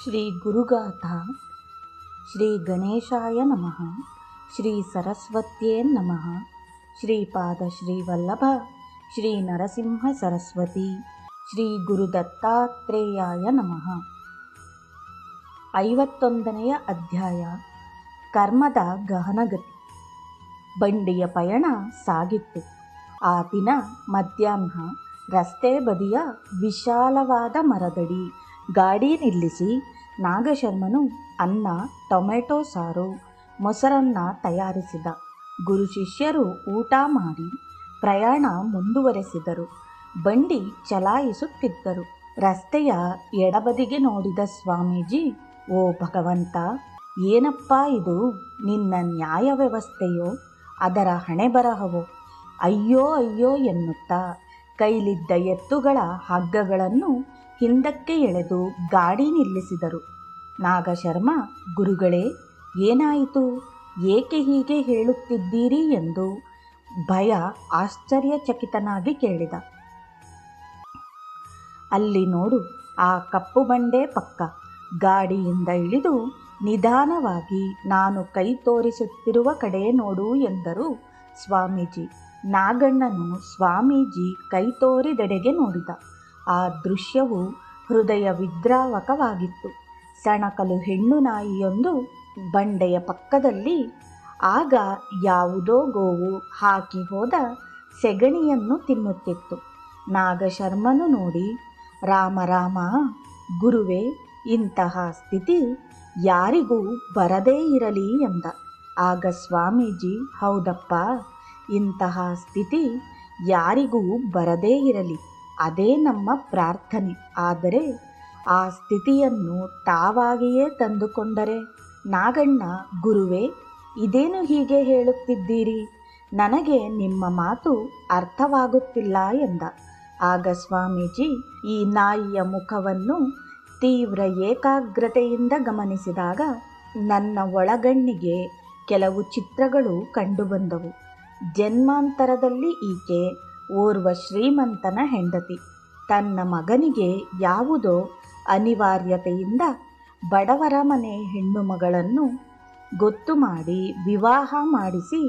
ಶ್ರೀ ಗುರುಗಾಥಾ. ಶ್ರೀ ಗಣೇಶಾಯ ನಮಃ. ಶ್ರೀ ಸರಸ್ವತ್ಯೇ ನಮಃ. ಶ್ರೀಪಾದ ಶ್ರೀವಲ್ಲಭ ಶ್ರೀ ನರಸಿಂಹ ಸರಸ್ವತಿ ಶ್ರೀ ಗುರುದತ್ತಾತ್ರೇಯಾಯ ನಮಃ. 51ನೆಯ ಅಧ್ಯಾಯ. ಕರ್ಮದ ಗಹನಗತಿ. ಬಂಡಿಯ ಪಯಣ ಸಾಗಿತ್ತು. ಆ ದಿನ ಮಧ್ಯಾಹ್ನ ರಸ್ತೆ ಬದಿಯ ವಿಶಾಲವಾದ ಮರದಡಿ ಗಾಡಿ ನಿಲ್ಲಿಸಿ ನಾಗಶರ್ಮನು ಅನ್ನ, ಟೊಮೆಟೊ ಸಾರು, ಮೊಸರನ್ನ ತಯಾರಿಸಿದ. ಗುರು ಶಿಷ್ಯರು ಊಟ ಮಾಡಿ ಪ್ರಯಾಣ ಮುಂದುವರೆಸಿದರು. ಬಂಡಿ ಚಲಾಯಿಸುತ್ತಿದ್ದರು. ರಸ್ತೆಯ ಎಡಬದಿಗೆ ನೋಡಿದ ಸ್ವಾಮೀಜಿ, ಓ ಭಗವಂತ, ಏನಪ್ಪ ಇದು? ನಿನ್ನ ನ್ಯಾಯ ವ್ಯವಸ್ಥೆಯೋ ಅದರ ಹಣೆಬರಹವೋ? ಅಯ್ಯೋ ಅಯ್ಯೋ ಎನ್ನುತ್ತಾ ಕೈಲಿದ್ದ ಎತ್ತುಗಳ ಹಗ್ಗಗಳನ್ನು ಹಿಂದಕ್ಕೆ ಎಳೆದು ಗಾಡಿ ನಿಲ್ಲಿಸಿದರು. ನಾಗಶರ್ಮ, ಗುರುಗಳೇ, ಏನಾಯಿತು? ಏಕೆ ಹೀಗೆ ಹೇಳುತ್ತಿದ್ದೀರಿ ಎಂದು ಭಯ ಆಶ್ಚರ್ಯಚಕಿತನಾಗಿ ಕೇಳಿದ. ಅಲ್ಲಿ ನೋಡು, ಆ ಕಪ್ಪು ಬಂಡೆ ಪಕ್ಕ. ಗಾಡಿಯಿಂದ ಇಳಿದು ನಿಧಾನವಾಗಿ ನಾನು ಕೈ ತೋರಿಸುತ್ತಿರುವ ಕಡೆ ನೋಡು ಎಂದರು ಸ್ವಾಮೀಜಿ. ನಾಗಣ್ಣನು ಸ್ವಾಮೀಜಿ ಕೈ ತೋರಿದೆಡೆಗೆ ನೋಡಿದ. ಆ ದೃಶ್ಯವು ಹೃದಯ ವಿದ್ರಾವಕವಾಗಿತ್ತು. ಸಣಕಲು ಹೆಣ್ಣು ನಾಯಿಯೊಂದು ಬಂಡೆಯ ಪಕ್ಕದಲ್ಲಿ ಆಗ ಯಾವುದೋ ಗೋವು ಹಾಕಿ ಹೋದ ಸೆಗಣಿಯನ್ನು ತಿನ್ನುತ್ತಿತ್ತು. ನಾಗಶರ್ಮನು ನೋಡಿ, ರಾಮ ರಾಮ, ಗುರುವೇ, ಇಂತಹ ಸ್ಥಿತಿ ಯಾರಿಗೂ ಬರದೇ ಇರಲಿ ಎಂದ. ಆಗ ಸ್ವಾಮೀಜಿ, ಹೌದಪ್ಪ, ಇಂತಹ ಸ್ಥಿತಿ ಯಾರಿಗೂ ಬರದೇ ಇರಲಿ, ಅದೇ ನಮ್ಮ ಪ್ರಾರ್ಥನೆ. ಆದರೆ ಆ ಸ್ಥಿತಿಯನ್ನು ತಾವಾಗಿಯೇ ತಂದುಕೊಂಡರೆ? ನಾಗಣ್ಣ, ಗುರುವೇ, ಇದೇನು ಹೀಗೆ ಹೇಳುತ್ತಿದ್ದೀರಿ? ನನಗೆ ನಿಮ್ಮ ಮಾತು ಅರ್ಥವಾಗುತ್ತಿಲ್ಲ ಎಂದ. ಆಗ ಸ್ವಾಮೀಜಿ ಈ ನಾಯಿಯ ಮುಖವನ್ನು ತೀವ್ರ ಏಕಾಗ್ರತೆಯಿಂದ ಗಮನಿಸಿದಾಗ ನನ್ನ ಒಳಗಣ್ಣಿಗೆ ಕೆಲವು ಚಿತ್ರಗಳು ಕಂಡುಬಂದವು. ಜನ್ಮಾಂತರದಲ್ಲಿ ಈಕೆ ಓರ್ವ ಶ್ರೀಮಂತನ ಹೆಂಡತಿ. ತನ್ನ ಮಗನಿಗೆ ಯಾವುದೋ ಅನಿವಾರ್ಯತೆಯಿಂದ ಬಡವರ ಮನೆ ಹೆಣ್ಣು ಮಗಳನ್ನು ಗೊತ್ತು ಮಾಡಿ ವಿವಾಹ ಮಾಡಿಸಿ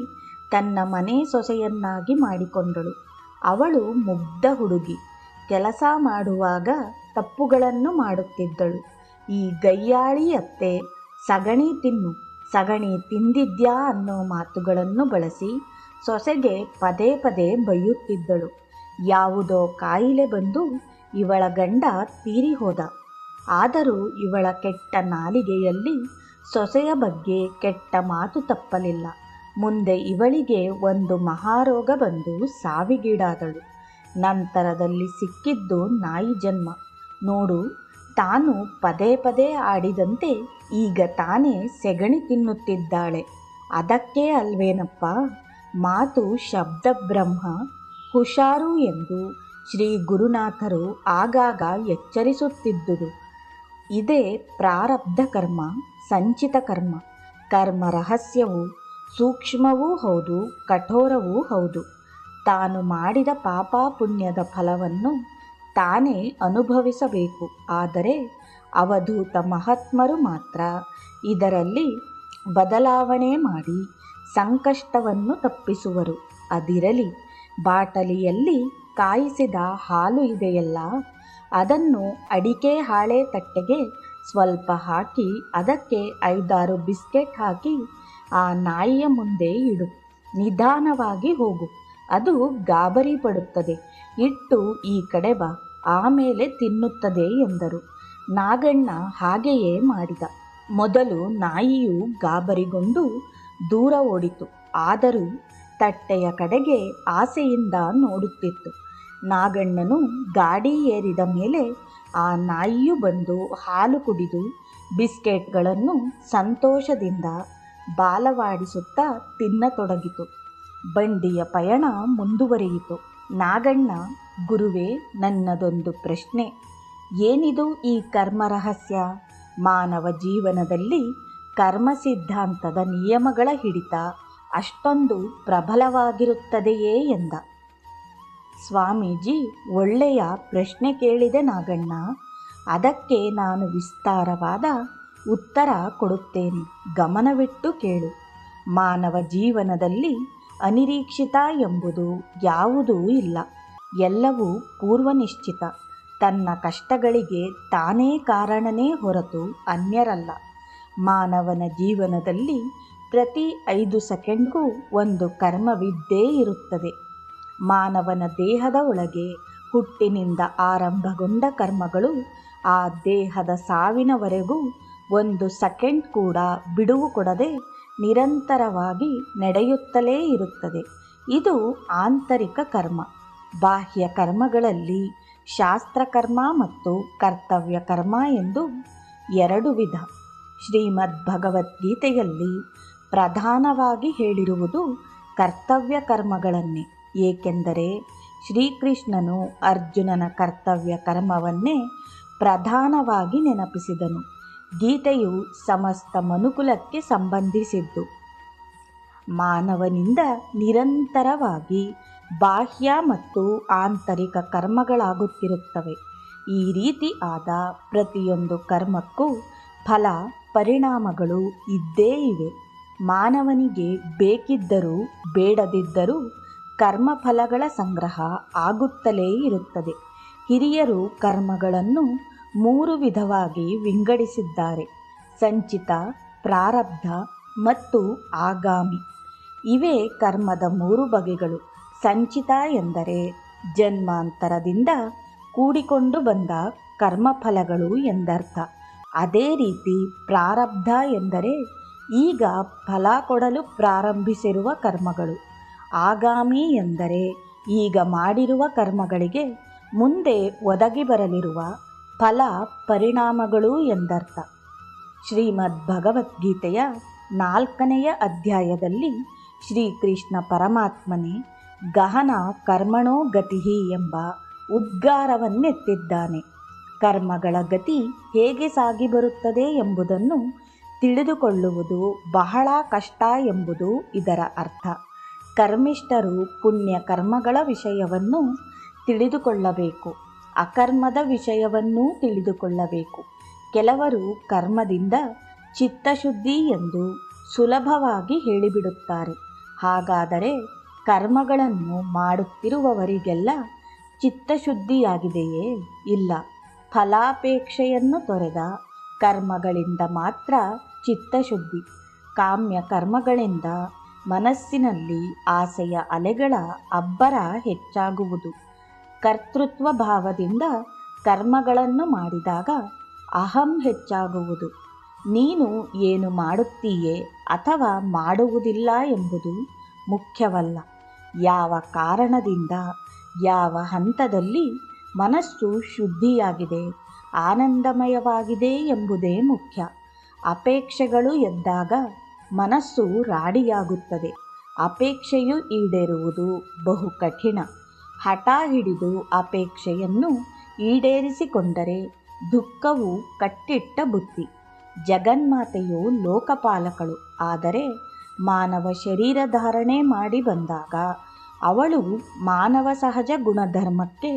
ತನ್ನ ಮನೆ ಸೊಸೆಯನ್ನಾಗಿ ಮಾಡಿಕೊಂಡಳು. ಅವಳು ಮುಗ್ಧ ಹುಡುಗಿ. ಕೆಲಸ ಮಾಡುವಾಗ ತಪ್ಪುಗಳನ್ನು ಮಾಡುತ್ತಿದ್ದಳು. ಈ ಗಯ್ಯಾಳಿ ಅತ್ತೆ ಸಗಣಿ ತಿನ್ನು, ಸಗಣಿ ತಿಂದಿದ್ಯಾ ಅನ್ನೋ ಮಾತುಗಳನ್ನು ಬಳಸಿ ಸೊಸೆಗೆ ಪದೇ ಪದೇ ಬೈಯುತ್ತಿದ್ದಳು. ಯಾವುದೋ ಕಾಯಿಲೆ ಬಂದು ಇವಳ ಗಂಡ ತೀರಿ ಹೋದ. ಆದರೂ ಇವಳ ಕೆಟ್ಟ ನಾಲಿಗೆಯಲ್ಲಿ ಸೊಸೆಯ ಬಗ್ಗೆ ಕೆಟ್ಟ ಮಾತು ತಪ್ಪಲಿಲ್ಲ. ಮುಂದೆ ಇವಳಿಗೆ ಒಂದು ಮಹಾರೋಗ ಬಂದು ಸಾವಿಗೀಡಾದಳು. ನಂತರದಲ್ಲಿ ಸಿಕ್ಕಿದ್ದು ನಾಯಿ ಜನ್ಮ. ನೋಡು, ತಾನು ಪದೇ ಪದೇ ಆಡಿದಂತೆ ಈಗ ತಾನೇ ಸೆಗಣಿ ತಿನ್ನುತ್ತಿದ್ದಾಳೆ. ಅದಕ್ಕೆ ಅಲ್ವೇನಪ್ಪ ಮಾತು ಶಬ್ದ ಬ್ರಹ್ಮ, ಹುಷಾರು ಎಂದು ಶ್ರೀ ಗುರುನಾಥರು ಆಗಾಗ ಎಚ್ಚರಿಸುತ್ತಿದ್ದುದು. ಇದೇ ಪ್ರಾರಬ್ಧ ಕರ್ಮ, ಸಂಚಿತ ಕರ್ಮ. ಕರ್ಮ ರಹಸ್ಯವೂ ಸೂಕ್ಷ್ಮವೂ ಹೌದು, ಕಠೋರವೂ ಹೌದು. ತಾನು ಮಾಡಿದ ಪಾಪ ಪುಣ್ಯದ ಫಲವನ್ನು ತಾನೇ ಅನುಭವಿಸಬೇಕು. ಆದರೆ ಅವಧೂತ ಮಹಾತ್ಮರು ಮಾತ್ರ ಇದರಲ್ಲಿ ಬದಲಾವಣೆ ಮಾಡಿ ಸಂಕಷ್ಟವನ್ನು ತಪ್ಪಿಸುವರು. ಅದಿರಲಿ, ಬಾಟಲಿಯಲ್ಲಿ ಕಾಯಿಸಿದ ಹಾಲು ಇದೆಯಲ್ಲ, ಅದನ್ನು ಅಡಿಕೆ ಹಾಳೆ ತಟ್ಟೆಗೆ ಸ್ವಲ್ಪ ಹಾಕಿ ಅದಕ್ಕೆ 5-6 ಬಿಸ್ಕೆಟ್ ಹಾಕಿ ಆ ನಾಯಿಯ ಮುಂದೆ ಇಡು. ನಿಧಾನವಾಗಿ ಹೋಗು, ಅದು ಗಾಬರಿ ಪಡುತ್ತದೆ. ಇಟ್ಟು ಈ ಕಡೆ ಬಾ, ಆಮೇಲೆ ತಿನ್ನುತ್ತದೆ ಎಂದರು. ನಾಗಣ್ಣ ಹಾಗೆಯೇ ಮಾಡಿದ. ಮೊದಲು ನಾಯಿಯು ಗಾಬರಿಗೊಂಡು ದೂರ ಓಡಿತು. ಆದರೂ ತಟ್ಟೆಯ ಕಡೆಗೆ ಆಸೆಯಿಂದ ನೋಡುತ್ತಿತ್ತು. ನಾಗಣ್ಣನು ಗಾಡಿ ಏರಿದ ಮೇಲೆ ಆ ನಾಯಿಯು ಬಂದು ಹಾಲು ಕುಡಿದು ಬಿಸ್ಕೆಟ್ಗಳನ್ನು ಸಂತೋಷದಿಂದ ಬಾಲವಾಡಿಸುತ್ತಾ ತಿನ್ನತೊಡಗಿತು. ಬಂಡಿಯ ಪಯಣ ಮುಂದುವರಿಯಿತು. ನಾಗಣ್ಣ, ಗುರುವೇ, ನನ್ನದೊಂದು ಪ್ರಶ್ನೆ. ಏನಿದು ಈ ಕರ್ಮ ರಹಸ್ಯ? ಮಾನವ ಜೀವನದಲ್ಲಿ ಕರ್ಮ ಸಿದ್ಧಾಂತದ ನಿಯಮಗಳ ಹಿಡಿತ ಅಷ್ಟೊಂದು ಪ್ರಬಲವಾಗಿರುತ್ತದೆಯೇ ಎಂದ. ಸ್ವಾಮೀಜಿ, ಒಳ್ಳೆಯ ಪ್ರಶ್ನೆ ಕೇಳಿದೆ ನಾಗಣ್ಣ. ಅದಕ್ಕೆ ನಾನು ವಿಸ್ತಾರವಾದ ಉತ್ತರ ಕೊಡುತ್ತೇನೆ. ಗಮನವಿಟ್ಟು ಕೇಳು. ಮಾನವ ಜೀವನದಲ್ಲಿ ಅನಿರೀಕ್ಷಿತ ಎಂಬುದು ಯಾವುದೂ ಇಲ್ಲ. ಎಲ್ಲವೂ ಪೂರ್ವನಿಶ್ಚಿತ. ತನ್ನ ಕಷ್ಟಗಳಿಗೆ ತಾನೇ ಕಾರಣನೇ ಹೊರತು ಅನ್ಯರಲ್ಲ. ಮಾನವನ ಜೀವನದಲ್ಲಿ ಪ್ರತಿ 5 ಸೆಕೆಂಡ್ಗೂ ಒಂದು ಕರ್ಮವಿದ್ದೇ ಇರುತ್ತದೆ. ಮಾನವನ ದೇಹದ ಒಳಗೆ ಹುಟ್ಟಿನಿಂದ ಆರಂಭಗೊಂಡ ಕರ್ಮಗಳು ಆ ದೇಹದ ಸಾವಿನವರೆಗೂ 1 ಸೆಕೆಂಡ್ ಕೂಡ ಬಿಡುವು ಕೊಡದೆ ನಿರಂತರವಾಗಿ ನಡೆಯುತ್ತಲೇ ಇರುತ್ತದೆ. ಇದು ಆಂತರಿಕ ಕರ್ಮ. ಬಾಹ್ಯ ಕರ್ಮಗಳಲ್ಲಿ ಶಾಸ್ತ್ರಕರ್ಮ ಮತ್ತು ಕರ್ತವ್ಯ ಕರ್ಮ ಎಂದು 2 ವಿಧ. ಶ್ರೀಮದ್ ಭಗವದ್ಗೀತೆಯಲ್ಲಿ ಪ್ರಧಾನವಾಗಿ ಹೇಳಿರುವುದು ಕರ್ತವ್ಯ ಕರ್ಮಗಳನ್ನೇ. ಏಕೆಂದರೆ ಶ್ರೀಕೃಷ್ಣನು ಅರ್ಜುನನ ಕರ್ತವ್ಯ ಕರ್ಮವನ್ನೇ ಪ್ರಧಾನವಾಗಿ ನೆನಪಿಸಿದನು. ಗೀತೆಯು ಸಮಸ್ತ ಮನುಕುಲಕ್ಕೆ ಸಂಬಂಧಿಸಿದ್ದು. ಮಾನವನಿಂದ ನಿರಂತರವಾಗಿ ಬಾಹ್ಯ ಮತ್ತು ಆಂತರಿಕ ಕರ್ಮಗಳಾಗುತ್ತಿರುತ್ತವೆ. ಈ ರೀತಿ ಆದ ಪ್ರತಿಯೊಂದು ಕರ್ಮಕ್ಕೂ ಫಲ ಪರಿಣಾಮಗಳು ಇದ್ದೇ ಇವೆ. ಮಾನವನಿಗೆ ಬೇಕಿದ್ದರೂ ಬೇಡದಿದ್ದರೂ ಕರ್ಮಫಲಗಳ ಸಂಗ್ರಹ ಆಗುತ್ತಲೇ ಇರುತ್ತದೆ. ಹಿರಿಯರು ಕರ್ಮಗಳನ್ನು 3 ವಿಧವಾಗಿ ವಿಂಗಡಿಸಿದ್ದಾರೆ: ಸಂಚಿತ, ಪ್ರಾರಬ್ಧ ಮತ್ತು ಆಗಾಮಿ. ಇವೇ ಕರ್ಮದ 3 ಬಗೆಗಳು. ಸಂಚಿತ ಎಂದರೆ ಜನ್ಮಾಂತರದಿಂದ ಕೂಡಿಕೊಂಡು ಬಂದ ಕರ್ಮಫಲಗಳು ಎಂದರ್ಥ. ಅದೇ ರೀತಿ ಪ್ರಾರಬ್ಧ ಎಂದರೆ ಈಗ ಫಲ ಕೊಡಲು ಪ್ರಾರಂಭಿಸಿರುವ ಕರ್ಮಗಳು. ಆಗಾಮಿ ಎಂದರೆ ಈಗ ಮಾಡಿರುವ ಕರ್ಮಗಳಿಗೆ ಮುಂದೆ ಒದಗಿ ಬರಲಿರುವ ಫಲ ಪರಿಣಾಮಗಳು ಎಂದರ್ಥ. ಶ್ರೀಮದ್ ಭಗವದ್ಗೀತೆಯ 4ನೆಯ ಅಧ್ಯಾಯದಲ್ಲಿ ಶ್ರೀಕೃಷ್ಣ ಪರಮಾತ್ಮನೇ ಗಹನ ಕರ್ಮಣೋ ಗತಿಹಿ ಎಂಬ ಉದ್ಗಾರವನ್ನೆತ್ತಿದ್ದಾನೆ. ಕರ್ಮಗಳ ಗತಿ ಹೇಗೆ ಸಾಗಿ ಬರುತ್ತದೆ ಎಂಬುದನ್ನು ತಿಳಿದುಕೊಳ್ಳುವುದು ಬಹಳ ಕಷ್ಟ ಎಂಬುದು ಇದರ ಅರ್ಥ. ಕರ್ಮಿಷ್ಠರು ಪುಣ್ಯ ಕರ್ಮಗಳ ವಿಷಯವನ್ನು ತಿಳಿದುಕೊಳ್ಳಬೇಕು, ಅಕರ್ಮದ ವಿಷಯವನ್ನೂ ತಿಳಿದುಕೊಳ್ಳಬೇಕು. ಕೆಲವರು ಕರ್ಮದಿಂದ ಚಿತ್ತಶುದ್ಧಿ ಎಂದು ಸುಲಭವಾಗಿ ಹೇಳಿಬಿಡುತ್ತಾರೆ. ಹಾಗಾದರೆ ಕರ್ಮಗಳನ್ನು ಮಾಡುತ್ತಿರುವವರಿಗೆಲ್ಲ ಚಿತ್ತಶುದ್ಧಿಯಾಗಿದೆಯೇ? ಇಲ್ಲ. ಫಲಾಪೇಕ್ಷೆಯನ್ನು ತೊರೆದ ಕರ್ಮಗಳಿಂದ ಮಾತ್ರ ಚಿತ್ತಶುದ್ಧಿ. ಕಾಮ್ಯ ಕರ್ಮಗಳಿಂದ ಮನಸ್ಸಿನಲ್ಲಿ ಆಸೆಯ ಅಲೆಗಳ ಅಬ್ಬರ ಹೆಚ್ಚಾಗುವುದು. ಕರ್ತೃತ್ವ ಭಾವದಿಂದ ಕರ್ಮಗಳನ್ನು ಮಾಡಿದಾಗ ಅಹಂ ಹೆಚ್ಚಾಗುವುದು. ನೀನು ಏನು ಮಾಡುತ್ತೀಯೇ ಅಥವಾ ಮಾಡುವುದಿಲ್ಲ ಎಂಬುದು ಮುಖ್ಯವಲ್ಲ. ಯಾವ ಕಾರಣದಿಂದ, ಯಾವ ಹಂತದಲ್ಲಿ ಮನಸ್ಸು ಶುದ್ಧಿಯಾಗಿದೆ, ಆನಂದಮಯವಾಗಿದೆ ಎಂಬುದೇ ಮುಖ್ಯ. ಅಪೇಕ್ಷೆಗಳು ಎದ್ದಾಗ ಮನಸ್ಸು ರಾಡಿಯಾಗುತ್ತದೆ. ಅಪೇಕ್ಷೆಯು ಈಡೇರುವುದು ಬಹು ಕಠಿಣ. ಹಠ ಹಿಡಿದು ಅಪೇಕ್ಷೆಯನ್ನು ಈಡೇರಿಸಿಕೊಂಡರೆ ದುಃಖವು ಕಟ್ಟಿಟ್ಟ ಬುತ್ತಿ. ಜಗನ್ಮಾತೆಯು ಲೋಕಪಾಲಕಳು. ಆದರೆ ಮಾನವ ಶರೀರ ಧಾರಣೆ ಮಾಡಿ ಬಂದಾಗ ಅವಳು ಮಾನವ ಸಹಜ ಗುಣಧರ್ಮಕ್ಕೆ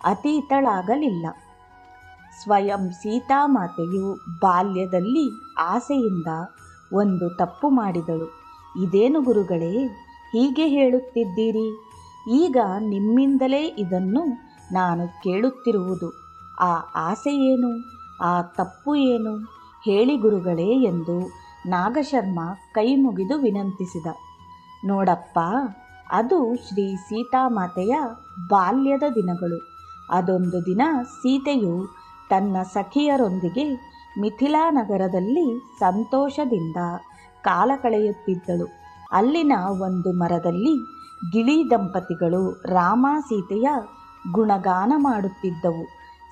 ಅತೀತಳಾಗಲಿಲ್ಲ. ಸ್ವಯಂ ಸೀತಾಮಾತೆಯು ಬಾಲ್ಯದಲ್ಲಿ ಆಸೆಯಿಂದ ಒಂದು ತಪ್ಪು ಮಾಡಿದಳು. ಇದೇನು ಗುರುಗಳೇ, ಹೀಗೆ ಹೇಳುತ್ತಿದ್ದೀರಿ? ಈಗ ನಿಮ್ಮಿಂದಲೇ ಇದನ್ನು ನಾನು ಕೇಳುತ್ತಿರುವುದು. ಆ ಆಸೆ ಏನು? ಆ ತಪ್ಪು ಏನು? ಹೇಳಿ ಗುರುಗಳೇ ಎಂದು ನಾಗಶರ್ಮ ಕೈ ಮುಗಿದು ವಿನಂತಿಸಿದ. ನೋಡಪ್ಪ, ಅದು ಶ್ರೀ ಸೀತಾಮಾತೆಯ ಬಾಲ್ಯದ ದಿನಗಳು. ಅದೊಂದು ದಿನ ಸೀತೆಯು ತನ್ನ ಸಖಿಯರೊಂದಿಗೆ ಮಿಥಿಲಾ ನಗರದಲ್ಲಿ ಸಂತೋಷದಿಂದ ಕಾಲ ಕಳೆಯುತ್ತಿದ್ದಳು. ಅಲ್ಲಿನ ಒಂದು ಮರದಲ್ಲಿ ಗಿಳಿ ದಂಪತಿಗಳು ರಾಮ ಸೀತೆಯ ಗುಣಗಾನ ಮಾಡುತ್ತಿದ್ದವು.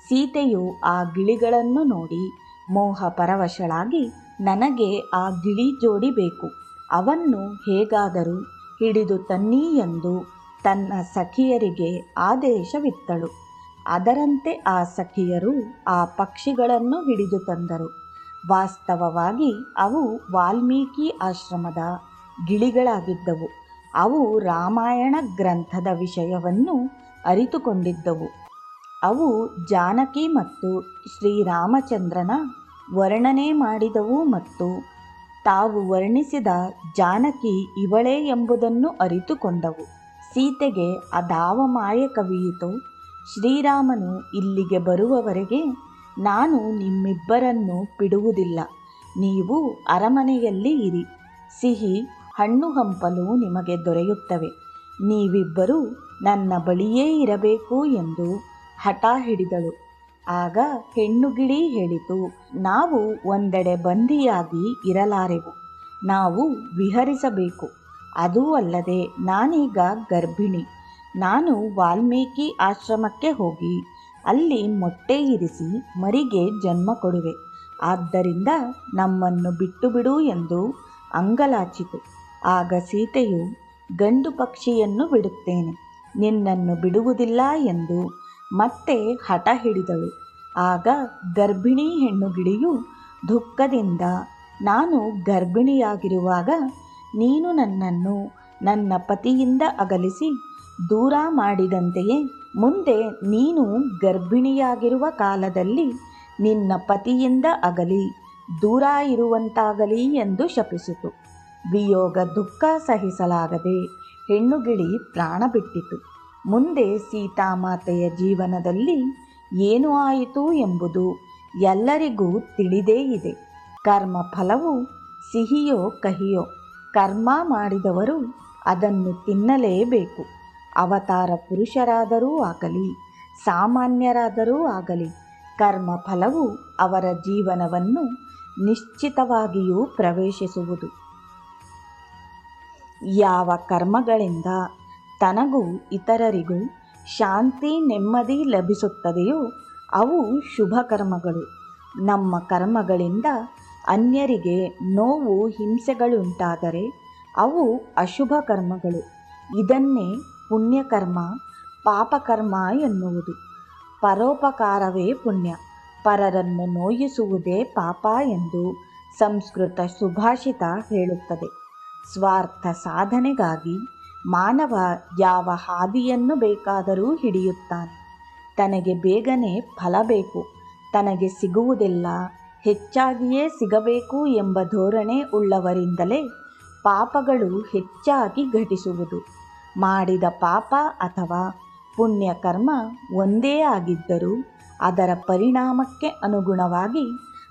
ಸೀತೆಯು ಆ ಗಿಳಿಗಳನ್ನು ನೋಡಿ ಮೋಹ ಪರವಶಳಾಗಿ, ನನಗೆ ಆ ಗಿಳಿ ಜೋಡಿ ಬೇಕು, ಅವನ್ನು ಹೇಗಾದರೂ ಹಿಡಿದು ತನ್ನಿ ಎಂದು ತನ್ನ ಸಖಿಯರಿಗೆ ಆದೇಶವಿತ್ತಳು. ಅದರಂತೆ ಆ ಸಖಿಯರು ಆ ಪಕ್ಷಿಗಳನ್ನು ಹಿಡಿದು ತಂದರು. ವಾಸ್ತವವಾಗಿ ಅವು ವಾಲ್ಮೀಕಿ ಆಶ್ರಮದ ಗಿಳಿಗಳಾಗಿದ್ದವು. ಅವು ರಾಮಾಯಣ ಗ್ರಂಥದ ವಿಷಯವನ್ನು ಅರಿತುಕೊಂಡಿದ್ದವು. ಅವು ಜಾನಕಿ ಮತ್ತು ಶ್ರೀರಾಮಚಂದ್ರನ ವರ್ಣನೆ ಮಾಡಿದವು ಮತ್ತು ತಾವು ವರ್ಣಿಸಿದ ಜಾನಕಿ ಇವಳೇ ಎಂಬುದನ್ನು ಅರಿತುಕೊಂಡವು. ಸೀತೆಗೆ ಅದಾವ ಮಾಯೆ ಕವಿಯಿತೋ, ಶ್ರೀರಾಮನು ಇಲ್ಲಿಗೆ ಬರುವವರೆಗೆ ನಾನು ನಿಮ್ಮಿಬ್ಬರನ್ನು ಬಿಡುವುದಿಲ್ಲ. ನೀವು ಅರಮನೆಯಲ್ಲಿ ಇರಿ, ಸಿಹಿ ಹಣ್ಣು ಹಂಪಲು ನಿಮಗೆ ದೊರೆಯುತ್ತವೆ. ನೀವಿಬ್ಬರೂ ನನ್ನ ಬಳಿಯೇ ಇರಬೇಕು ಎಂದು ಹಠ ಹಿಡಿದಳು. ಆಗ ಹೆಣ್ಣುಗಿಳಿ ಹೇಳಿತು, ನಾವು ಒಂದೆಡೆ ಬಂದಿಯಾಗಿ ಇರಲಾರೆವು. ನಾವು ವಿಹರಿಸಬೇಕು. ಅದೂ ಅಲ್ಲದೆ ನಾನೀಗ ಗರ್ಭಿಣಿ. ನಾನು ವಾಲ್ಮೀಕಿ ಆಶ್ರಮಕ್ಕೆ ಹೋಗಿ ಅಲ್ಲಿ ಮೊಟ್ಟೆ ಇರಿಸಿ ಮರಿಗೆ ಜನ್ಮ ಕೊಡುವೆ. ಆದ್ದರಿಂದ ನಮ್ಮನ್ನು ಬಿಟ್ಟು ಬಿಡು ಎಂದು ಅಂಗಲಾಚಿತು. ಆಗ ಸೀತೆಯು, ಗಂಡು ಪಕ್ಷಿಯನ್ನು ಬಿಡುತ್ತೇನೆ, ನಿನ್ನನ್ನು ಬಿಡುವುದಿಲ್ಲ ಎಂದು ಮತ್ತೆ ಹಠ ಹಿಡಿದಳು. ಆಗ ಗರ್ಭಿಣಿ ಹೆಣ್ಣುಗಿಳಿಯು ದುಃಖದಿಂದ, ನಾನು ಗರ್ಭಿಣಿಯಾಗಿರುವಾಗ ನೀನು ನನ್ನನ್ನು ನನ್ನ ಪತಿಯಿಂದ ಅಗಲಿಸಿ ದೂರ ಮಾಡಿದಂತೆಯೇ ಮುಂದೆ ನೀನು ಗರ್ಭಿಣಿಯಾಗಿರುವ ಕಾಲದಲ್ಲಿ ನಿನ್ನ ಪತಿಯಿಂದ ಅಗಲಿ ದೂರ ಇರುವಂತಾಗಲಿ ಎಂದು ಶಪಿಸಿತು. ವಿಯೋಗ ದುಃಖ ಸಹಿಸಲಾಗದೆ ಹೆಣ್ಣುಗಿಳಿ ಪ್ರಾಣ ಬಿಟ್ಟಿತು. ಮುಂದೆ ಸೀತಾಮಾತೆಯ ಜೀವನದಲ್ಲಿ ಏನು ಆಯಿತು ಎಂಬುದು ಎಲ್ಲರಿಗೂ ತಿಳಿದೇ ಇದೆ. ಕರ್ಮ ಫಲವು ಸಿಹಿಯೋ ಕಹಿಯೋ, ಕರ್ಮ ಮಾಡಿದವರು ಅದನ್ನು ತಿನ್ನಲೇಬೇಕು. ಅವತಾರ ಪುರುಷರಾದರೂ ಆಗಲಿ, ಸಾಮಾನ್ಯರಾದರೂ ಆಗಲಿ, ಕರ್ಮ ಫಲವು ಅವರ ಜೀವನವನ್ನು ನಿಶ್ಚಿತವಾಗಿಯೂ ಪ್ರವೇಶಿಸುವುದು. ಯಾವ ಕರ್ಮಗಳಿಂದ ತನಗೂ ಇತರರಿಗೂ ಶಾಂತಿ ನೆಮ್ಮದಿ ಲಭಿಸುತ್ತದೆಯೋ ಅವು ಶುಭ ಕರ್ಮಗಳು. ನಮ್ಮ ಕರ್ಮಗಳಿಂದ ಅನ್ಯರಿಗೆ ನೋವು ಹಿಂಸೆಗಳುಂಟಾದರೆ ಅವು ಅಶುಭ ಕರ್ಮಗಳು. ಇದನ್ನೇ ಪುಣ್ಯಕರ್ಮ ಪಾಪಕರ್ಮ ಎನ್ನುವುದು. ಪರೋಪಕಾರವೇ ಪುಣ್ಯ, ಪರರನ್ನು ನೋಯಿಸುವುದೇ ಪಾಪ ಎಂದು ಸಂಸ್ಕೃತ ಸುಭಾಷಿತ ಹೇಳುತ್ತದೆ. ಸ್ವಾರ್ಥ ಸಾಧನೆಗಾಗಿ ಮಾನವ ಯಾವ ಹಾದಿಯನ್ನು ಬೇಕಾದರೂ ಹಿಡಿಯುತ್ತಾನೆ. ತನಗೆ ಬೇಗನೆ ಫಲ ಬೇಕು, ತನಗೆ ಸಿಗುವುದೆಲ್ಲ ಹೆಚ್ಚಾಗಿಯೇ ಸಿಗಬೇಕು ಎಂಬ ಧೋರಣೆ ಉಳ್ಳವರಿಂದಲೇ ಪಾಪಗಳು ಹೆಚ್ಚಾಗಿ ಘಟಿಸುವುದು. ಮಾಡಿದ ಪಾಪ ಅಥವಾ ಪುಣ್ಯಕರ್ಮ ಒಂದೇ ಆಗಿದ್ದರೂ ಅದರ ಪರಿಣಾಮಕ್ಕೆ ಅನುಗುಣವಾಗಿ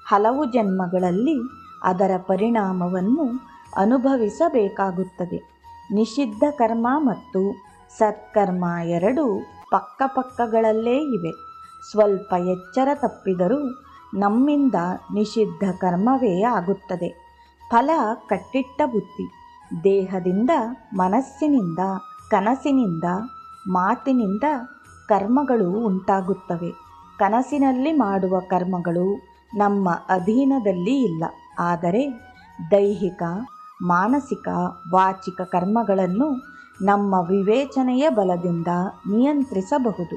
ಹಲವು ಜನ್ಮಗಳಲ್ಲಿ ಅದರ ಪರಿಣಾಮವನ್ನು ಅನುಭವಿಸಬೇಕಾಗುತ್ತದೆ. ನಿಷಿದ್ಧ ಕರ್ಮ ಮತ್ತು ಸತ್ಕರ್ಮ ಎರಡೂ ಪಕ್ಕಪಕ್ಕಗಳಲ್ಲೇ ಇವೆ. ಸ್ವಲ್ಪ ಎಚ್ಚರ ತಪ್ಪಿದರೂ ನಮ್ಮಿಂದ ನಿಷಿದ್ಧ ಕರ್ಮವೇ ಆಗುತ್ತದೆ. ಫಲ ಕಟ್ಟಿಟ್ಟ ಬುತ್ತಿ. ದೇಹದಿಂದ, ಮನಸ್ಸಿನಿಂದ, ಕನಸಿನಿಂದ, ಮಾತಿನಿಂದ ಕರ್ಮಗಳು ಉಂಟಾಗುತ್ತವೆ. ಕನಸಿನಲ್ಲಿ ಮಾಡುವ ಕರ್ಮಗಳು ನಮ್ಮ ಅಧೀನದಲ್ಲಿ ಇಲ್ಲ. ಆದರೆ ದೈಹಿಕ, ಮಾನಸಿಕ, ವಾಚಿಕ ಕರ್ಮಗಳನ್ನು ನಮ್ಮ ವಿವೇಚನೆಯ ಬಲದಿಂದ ನಿಯಂತ್ರಿಸಬಹುದು.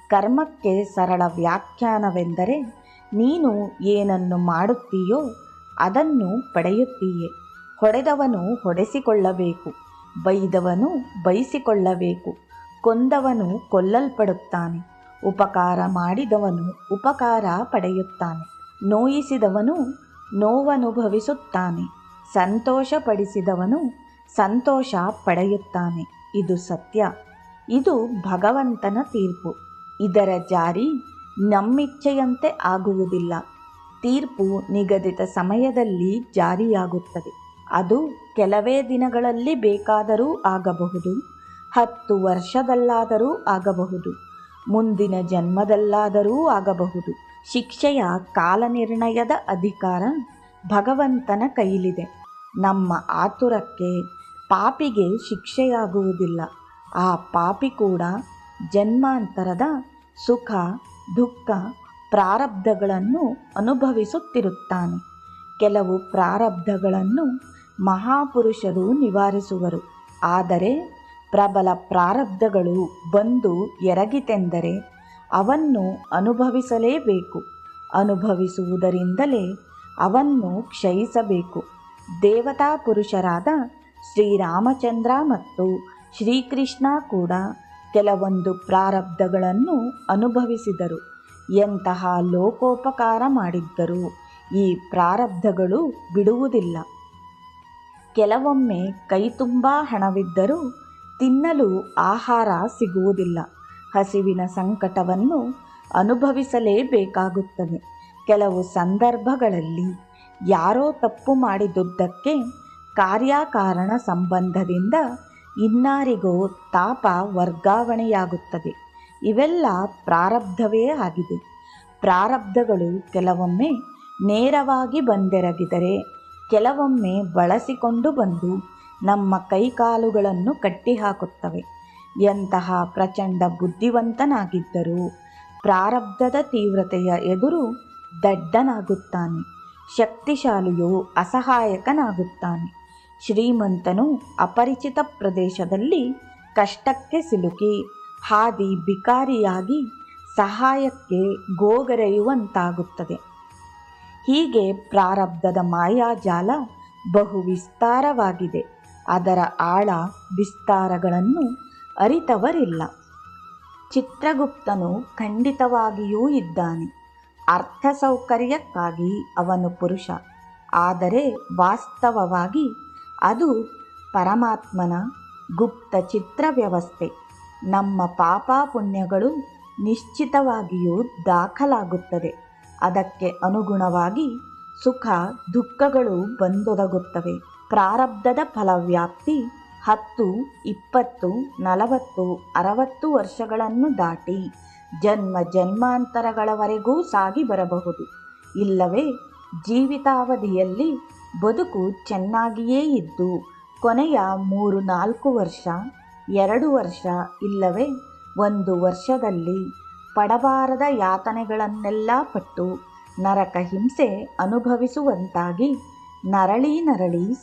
ಕರ್ಮಕ್ಕೆ ಸರಳ ವ್ಯಾಖ್ಯಾನವೆಂದರೆ, ನೀನು ಏನನ್ನು ಮಾಡುತ್ತೀಯೋ ಅದನ್ನು ಪಡೆಯುತ್ತೀಯೆ. ಹೊಡೆದವನು ಹೊಡೆಸಿಕೊಳ್ಳಬೇಕು, ಬೈದವನು ಬೈಸಿಕೊಳ್ಳಬೇಕು, ಕೊಂದವನು ಕೊಲ್ಲಲ್ಪಡುತ್ತಾನೆ, ಉಪಕಾರ ಮಾಡಿದವನು ಉಪಕಾರ ಪಡೆಯುತ್ತಾನೆ, ನೋಯಿಸಿದವನು ನೋವನುಭವಿಸುತ್ತಾನೆ, ಸಂತೋಷಪಡಿಸಿದವನು ಸಂತೋಷ ಪಡೆಯುತ್ತಾನೆ. ಇದು ಸತ್ಯ. ಇದು ಭಗವಂತನ ತೀರ್ಪು. ಇದರ ಜಾರಿ ನಮ್ಮಿಚ್ಛೆಯಂತೆ ಆಗುವುದಿಲ್ಲ. ತೀರ್ಪು ನಿಗದಿತ ಸಮಯದಲ್ಲಿ ಜಾರಿಯಾಗುತ್ತದೆ. ಅದು ಕೆಲವೇ ದಿನಗಳಲ್ಲಿ ಬೇಕಾದರೂ ಆಗಬಹುದು, 10 ವರ್ಷದಲ್ಲಾದರೂ ಆಗಬಹುದು, ಮುಂದಿನ ಜನ್ಮದಲ್ಲಾದರೂ ಆಗಬಹುದು. ಶಿಕ್ಷೆಯ ಕಾಲನಿರ್ಣಯದ ಅಧಿಕಾರ ಭಗವಂತನ ಕೈಲಿದೆ. ನಮ್ಮ ಆತುರಕ್ಕೆ ಪಾಪಿಗೆ ಶಿಕ್ಷೆಯಾಗುವುದಿಲ್ಲ. ಆ ಪಾಪಿ ಕೂಡ ಜನ್ಮಾಂತರದ ಸುಖ ದುಃಖ ಪ್ರಾರಬ್ಧಗಳನ್ನು ಅನುಭವಿಸುತ್ತಿರುತ್ತಾನೆ. ಕೆಲವು ಪ್ರಾರಬ್ಧಗಳನ್ನು ಮಹಾಪುರುಷರು ನಿವಾರಿಸುವರು. ಆದರೆ ಪ್ರಬಲ ಪ್ರಾರಬ್ಧಗಳು ಬಂದು ಎರಗಿತೆಂದರೆ ಅವನ್ನು ಅನುಭವಿಸಲೇಬೇಕು. ಅನುಭವಿಸುವುದರಿಂದಲೇ ಅವನ್ನು ಕ್ಷಯಿಸಬೇಕು. ದೇವತಾ ಪುರುಷರಾದ ಶ್ರೀರಾಮಚಂದ್ರ ಮತ್ತು ಶ್ರೀಕೃಷ್ಣ ಕೂಡ ಕೆಲವೊಂದು ಪ್ರಾರಬ್ಧಗಳನ್ನು ಅನುಭವಿಸಿದರು. ಎಂತಹ ಲೋಕೋಪಕಾರ ಮಾಡಿದ್ದರೂ ಈ ಪ್ರಾರಬ್ಧಗಳು ಬಿಡುವುದಿಲ್ಲ. ಕೆಲವೊಮ್ಮೆ ಕೈತುಂಬ ಹಣವಿದ್ದರೂ ತಿನ್ನಲು ಆಹಾರ ಸಿಗುವುದಿಲ್ಲ. ಹಸಿವಿನ ಸಂಕಟವನ್ನು ಅನುಭವಿಸಲೇಬೇಕಾಗುತ್ತದೆ. ಕೆಲವು ಸಂದರ್ಭಗಳಲ್ಲಿ ಯಾರೋ ತಪ್ಪು ಮಾಡಿದುದಕ್ಕೆ ಕಾರ್ಯಕಾರಣ ಸಂಬಂಧದಿಂದ ಇನ್ನಾರಿಗೋ ತಾಪ ವರ್ಗಾವಣೆಯಾಗುತ್ತದೆ. ಇವೆಲ್ಲ ಪ್ರಾರಬ್ಧವೇ ಆಗಿದೆ. ಪ್ರಾರಬ್ಧಗಳು ಕೆಲವೊಮ್ಮೆ ನೇರವಾಗಿ ಬಂದೆರಗಿದರೆ, ಕೆಲವೊಮ್ಮೆ ಬಳಸಿಕೊಂಡು ಬಂದು ನಮ್ಮ ಕೈಕಾಲುಗಳನ್ನು ಕಟ್ಟಿಹಾಕುತ್ತವೆ. ಎಂತಹ ಪ್ರಚಂಡ ಬುದ್ಧಿವಂತನಾಗಿದ್ದರೂ ಪ್ರಾರಬ್ಧದ ತೀವ್ರತೆಯ ಎದುರು ದಡ್ಡನಾಗುತ್ತಾನೆ. ಶಕ್ತಿಶಾಲಿಯು ಅಸಹಾಯಕನಾಗುತ್ತಾನೆ. ಶ್ರೀಮಂತನು ಅಪರಿಚಿತ ಪ್ರದೇಶದಲ್ಲಿ ಕಷ್ಟಕ್ಕೆ ಸಿಲುಕಿ ಹಾದಿ ಬಿಕಾರಿಯಾಗಿ ಸಹಾಯಕ್ಕೆ ಗೋಗರೆಯುವಂತಾಗುತ್ತದೆ. ಹೀಗೆ ಪ್ರಾರಬ್ಧದ ಮಾಯಾಜಾಲ ಬಹು ವಿಸ್ತಾರವಾಗಿದೆ. ಅದರ ಆಳ ವಿಸ್ತಾರಗಳನ್ನು ಅರಿತವರಿಲ್ಲ. ಚಿತ್ರಗುಪ್ತನು ಖಂಡಿತವಾಗಿಯೂ ಇದ್ದಾನೆ. ಅರ್ಥ ಸೌಕರ್ಯಕ್ಕಾಗಿ ಅವನು ಪುರುಷ. ಆದರೆ ವಾಸ್ತವವಾಗಿ ಅದು ಪರಮಾತ್ಮನ ಗುಪ್ತ ಚಿತ್ರ ವ್ಯವಸ್ಥೆ. ನಮ್ಮ ಪಾಪ ಪುಣ್ಯಗಳು ನಿಶ್ಚಿತವಾಗಿಯೂ ದಾಖಲಾಗುತ್ತದೆ. ಅದಕ್ಕೆ ಅನುಗುಣವಾಗಿ ಸುಖ ದುಃಖಗಳು ಬಂದೊದಗುತ್ತವೆ. ಪ್ರಾರಬ್ಧದ ಫಲವ್ಯಾಪ್ತಿ 10, 20, 40, 60 ವರ್ಷಗಳನ್ನು ದಾಟಿ ಜನ್ಮ ಜನ್ಮಾಂತರಗಳವರೆಗೂ ಸಾಗಿ ಬರಬಹುದು. ಇಲ್ಲವೇ ಜೀವಿತಾವಧಿಯಲ್ಲಿ ಬದುಕು ಚೆನ್ನಾಗಿಯೇ ಇದ್ದು ಕೊನೆಯ 3-4 ವರ್ಷ, 2 ವರ್ಷ ಇಲ್ಲವೇ 1 ವರ್ಷದಲ್ಲಿ ಪಡಬಾರದ ಯಾತನೆಗಳನ್ನೆಲ್ಲ ಪಟ್ಟು ನರಕ ಹಿಂಸೆ ಅನುಭವಿಸುವಂತಾಗಿ ನರಳಿ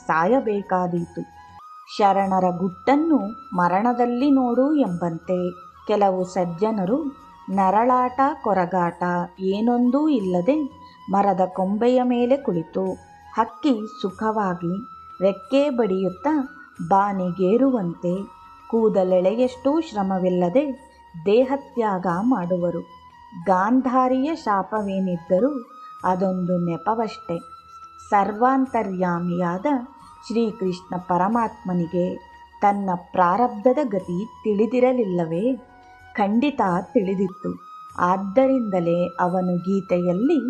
ಸಾಯಬೇಕಾದೀತು. ಶರಣರ ಗುಟ್ಟನ್ನು ಮರಣದಲ್ಲಿ ನೋಡು ಎಂಬಂತೆ ಕೆಲವು ಸಜ್ಜನರು ನರಳಾಟ ಕೊರಗಾಟ ಏನೊಂದೂ ಇಲ್ಲದೆ ಮರದ ಕೊಂಬೆಯ ಮೇಲೆ ಕುಳಿತು ಹಕ್ಕಿ ಸುಖವಾಗಿ ರೆಕ್ಕೆ ಬಡಿಯುತ್ತಾ ಬಾನಿಗೇರುವಂತೆ ಕೂದಲೆಳೆಯಷ್ಟೂ ಶ್ರಮವಿಲ್ಲದೆ ದೇಹತ್ಯಾಗ ಮಾಡುವರು. ಗಾಂಧಾರಿಯ ಶಾಪವೇನಿದ್ದರೂ ಅದೊಂದು ನೆಪವಷ್ಟೇ. ಸರ್ವಾಂತರ್ಯಾಮಿಯಾದ ಶ್ರೀಕೃಷ್ಣ ಪರಮಾತ್ಮನಿಗೆ ತನ್ನ ಪ್ರಾರಬ್ಧದ ಗತಿ ತಿಳಿದಿರಲಿಲ್ಲವೇ? ಖಂಡಿತ ತಿಳಿದಿತ್ತು. ಆದ್ದರಿಂದಲೇ ಅವನು ಗೀತೆಯಲ್ಲಿ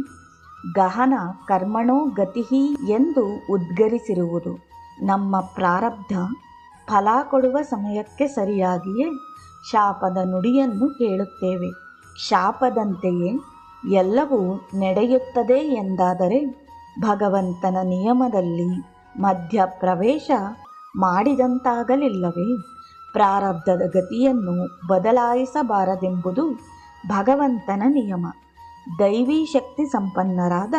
ಗಹನ ಕರ್ಮಣೋ ಗತಿಹಿ ಎಂದು ಉದ್ಗರಿಸಿರುವುದು. ನಮ್ಮ ಪ್ರಾರಬ್ಧ ಫಲ ಕೊಡುವ ಸಮಯಕ್ಕೆ ಸರಿಯಾಗಿಯೇ ಶಾಪದ ನುಡಿಯನ್ನು ಕೇಳುತ್ತೇವೆ. ಶಾಪದಂತೆಯೇ ಎಲ್ಲವೂ ನಡೆಯುತ್ತದೆ ಎಂದಾದರೆ ಭಗವಂತನ ನಿಯಮದಲ್ಲಿ ಮಧ್ಯಪ್ರವೇಶ ಮಾಡಿದಂತಾಗಲಿಲ್ಲವೇ? ಪ್ರಾರಬ್ಧದ ಗತಿಯನ್ನು ಬದಲಾಯಿಸಬಾರದೆಂಬುದು ಭಗವಂತನ ನಿಯಮ. ದೈವೀ ಶಕ್ತಿ ಸಂಪನ್ನರಾದ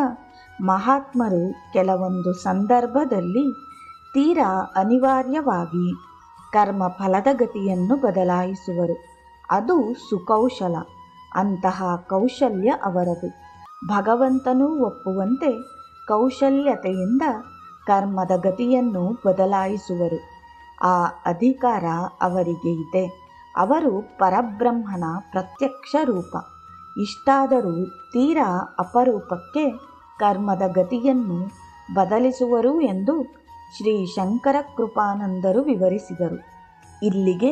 ಮಹಾತ್ಮರು ಕೆಲವೊಂದು ಸಂದರ್ಭದಲ್ಲಿ ತೀರಾ ಅನಿವಾರ್ಯವಾಗಿ ಕರ್ಮ ಫಲದ ಗತಿಯನ್ನು ಬದಲಾಯಿಸುವರು. ಅದು ಸುಕೌಶಲ. ಅಂತಹ ಕೌಶಲ್ಯ ಅವರದು. ಭಗವಂತನೂ ಒಪ್ಪುವಂತೆ ಕೌಶಲ್ಯತೆಯಿಂದ ಕರ್ಮದ ಗತಿಯನ್ನು ಬದಲಾಯಿಸುವರು. ಆ ಅಧಿಕಾರ ಅವರಿಗೆ ಇದೆ. ಅವರು ಪರಬ್ರಹ್ಮನ ಪ್ರತ್ಯಕ್ಷ ರೂಪ. ಇಷ್ಟಾದರೂ ತೀರಾ ಅಪರೂಪಕ್ಕೆ ಕರ್ಮದ ಗತಿಯನ್ನು ಬದಲಿಸುವರು ಎಂದು ಶ್ರೀ ಶಂಕರ ಕೃಪಾನಂದರು ವಿವರಿಸಿದರು. ಇಲ್ಲಿಗೆ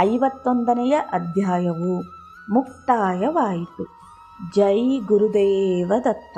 51ನೇ ಅಧ್ಯಾಯವು ಮುಕ್ತಾಯವಾಯಿತು. ಜೈ ಗುರುದೇವ ದತ್ತ.